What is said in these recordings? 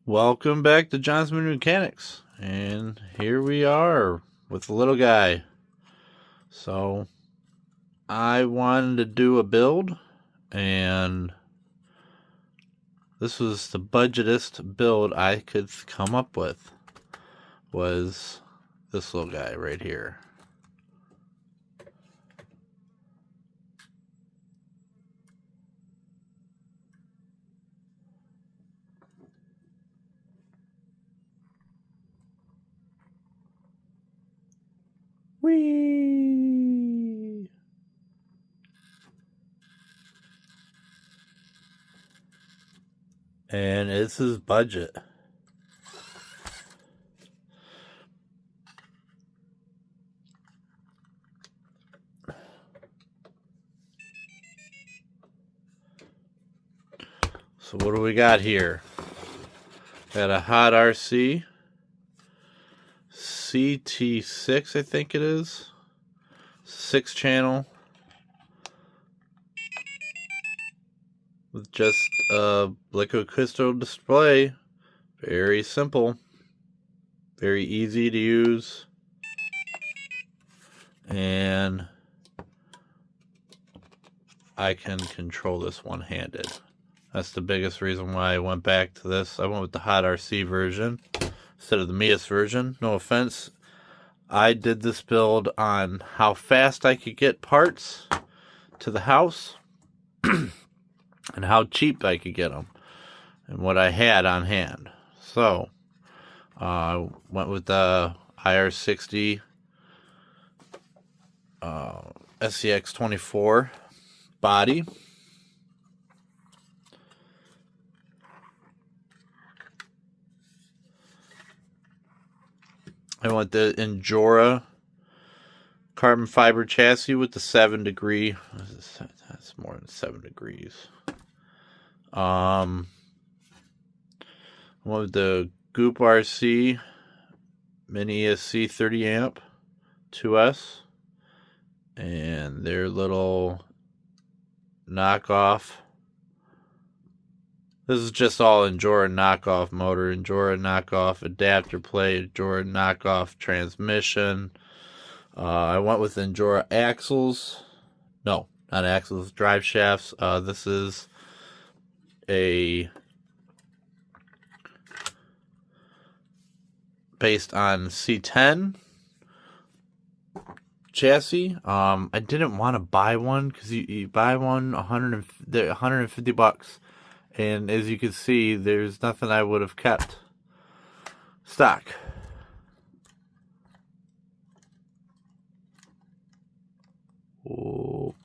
Welcome back to John's Mechanics, and here we are with the little guy. So I wanted to do a build, and this was the budgetest build I could come up with, was this little guy right here. Whee! And it's his budget. So what do we got here? Got a hot RC CT6, I think it is. 6-channel with just a liquid crystal display. Very simple, very easy to use, and I can control this one-handed. That's the biggest reason why I went back to this. I went with the hot RC version instead of the Mias version. No offense. I did this build on how fast I could get parts to the house and how cheap I could get them and what I had on hand. So I went with the ir60 SCX24 body. I went the Injora carbon fiber chassis with the 7-degree. That's more than 7 degrees. I went with the Goop RC Mini ESC 30 amp 2S and their little knockoff. This is just all Injora knockoff motor, Injora knockoff adapter plate, Injora knockoff transmission. I went with Injora axles. No, not axles, drive shafts. This is a based on C10 chassis. I didn't want to buy one because you buy one $150. And as you can see, there's nothing I would have kept stock. Whoop.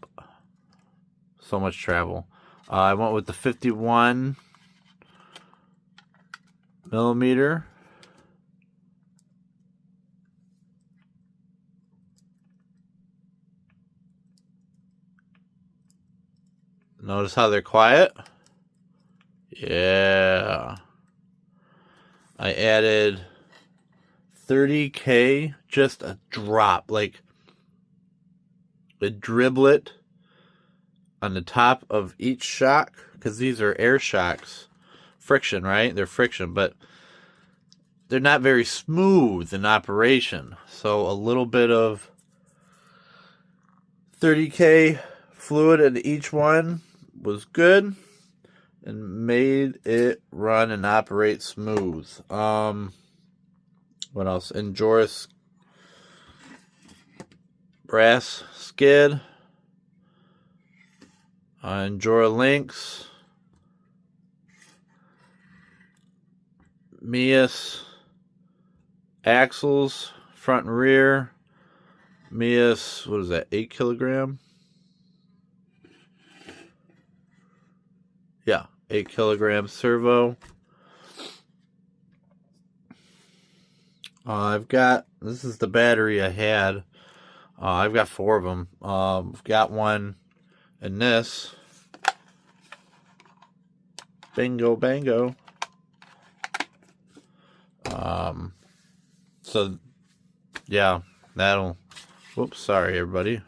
So much travel. I went with the 51 millimeter. Notice how they're quiet? Yeah. I added 30K, just a drop, like a driblet on the top of each shock, because these are air shocks. Friction, right? They're friction, but they're not very smooth in operation. So a little bit of 30K fluid into each one was good and made it run and operate smooth. What else? Injora brass skid. Injora links. Mias axles, front and rear. Mias, what is that, 8 kilogram? Yeah, 8 kilogram servo. I've got, this is the battery I had. I've got 4 of them. I've got one in this. Bingo, bango. So, yeah, that'll, whoops, sorry everybody.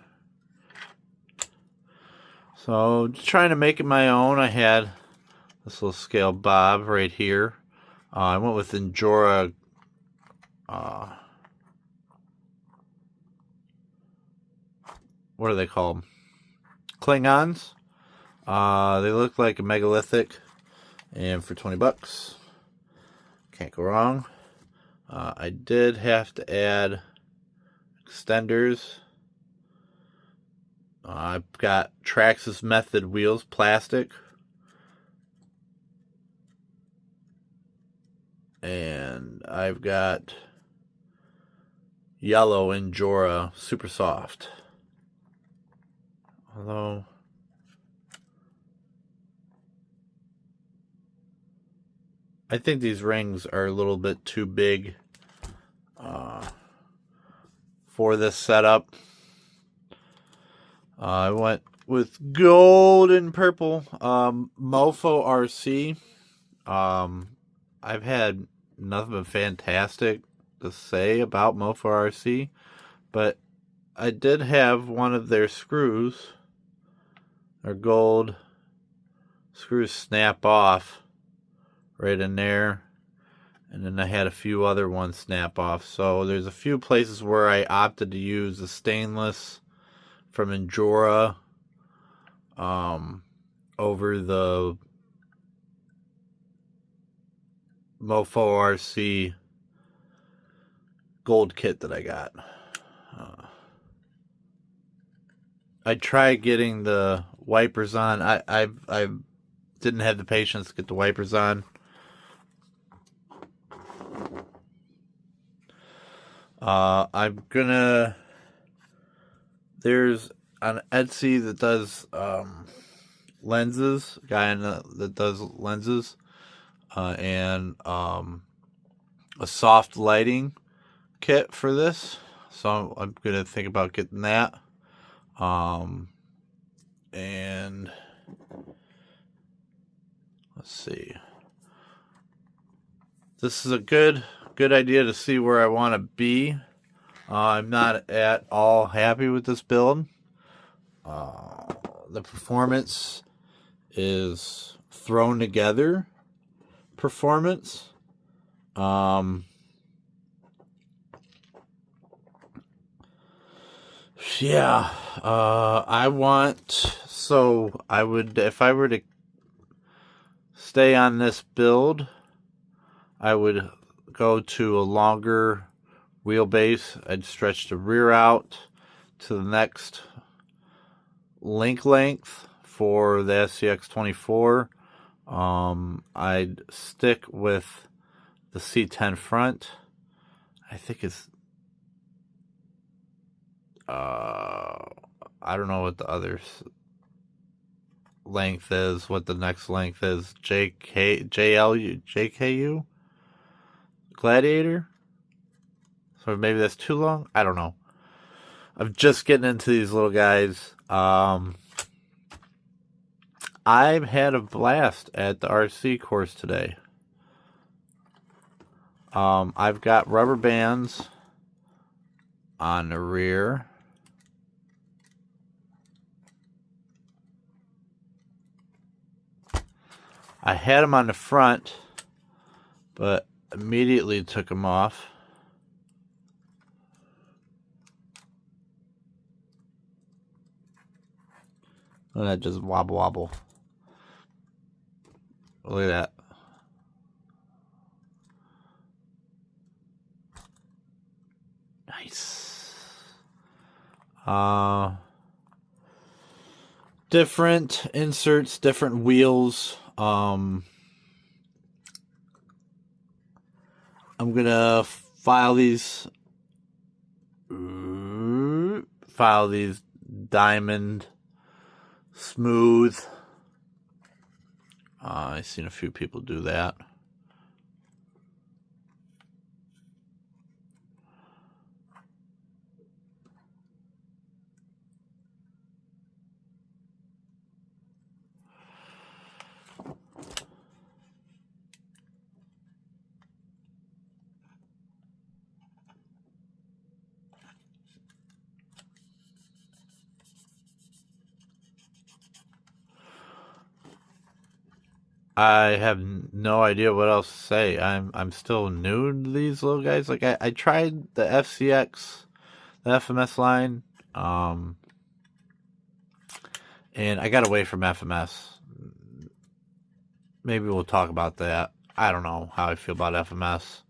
So, just trying to make it my own. I had this little scale bob right here. I went with Injora. What are they called? Klingons. They look like a megalithic, and for $20, can't go wrong. I did have to add extenders. I've got Traxxas Method wheels, plastic. And I've got yellow Injora super soft. Although I think these rings are a little bit too big for this setup. I went with gold and purple. Mofo RC. I've had nothing but fantastic to say about Mofo RC, but I did have one of their screws, their gold screws, snap off right in there, and then I had a few other ones snap off. So there's a few places where I opted to use the stainless from Injora over the Mofo RC gold kit that I got. I tried getting the wipers on. I didn't have the patience to get the wipers on. I'm gonna. There's an Etsy that does lenses. A guy that does lenses, and a soft lighting kit for this. So I'm gonna think about getting that. And let's see. This is a good idea to see where I want to be. I'm not at all happy with this build. The performance is thrown together performance. Yeah, I would, if I were to stay on this build, I would go to a longer wheelbase. I'd stretch the rear out to the next length for the SCX24. I'd stick with the C10 front. I think it's I don't know what the other length is, what the next length is. JKU Gladiator? So maybe that's too long? I don't know. I'm just getting into these little guys. I've had a blast at the RC course today. I've got rubber bands on the rear. I had them on the front, but immediately took them off. Look at that, just wobble. Look at that. Nice. Different inserts, different wheels. I'm gonna file these diamond smooth. I've seen a few people do that. I have no idea what else to say. I'm still new to these little guys. Like I tried the FCX, the FMS line, and I got away from FMS. Maybe we'll talk about that. I don't know how I feel about FMS.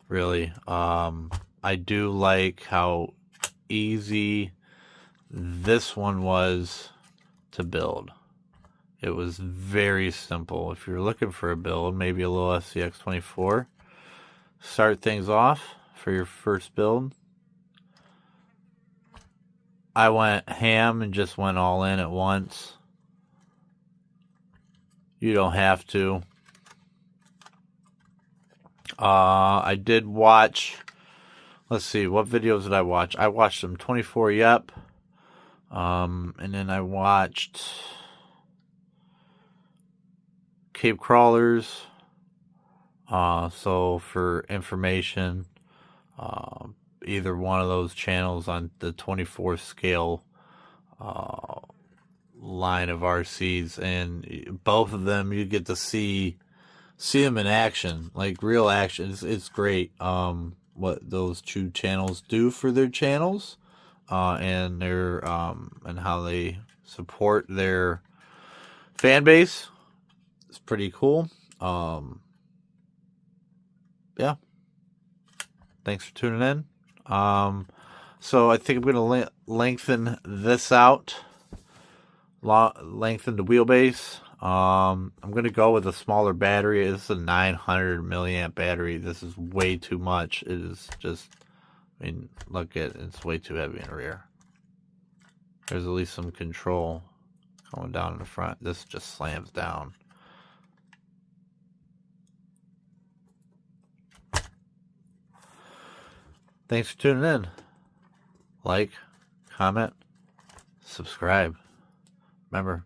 Really, I do like how easy this one was to build. It was very simple. If you're looking for a build, maybe a little SCX24, start things off for your first build. I went ham and just went all in at once. You don't have to. I did watch, let's see, what videos did I watch? I watched some 24 Yep. And then I watched Cave Crawlers. So for information, either one of those channels on the 24 scale line of RCs, and both of them you get to see them in action, like real action. It's great. What those two channels do for their channels, and their and how they support their fan base. It's pretty cool. Yeah. Thanks for tuning in. So I think I'm going to lengthen this out. Lengthen the wheelbase. I'm going to go with a smaller battery. This is a 900 milliamp battery. This is way too much. It is just, I mean, look at it. It's way too heavy in the rear. There's at least some control going down in the front. This just slams down. Thanks for tuning in. Like, comment, subscribe. Remember,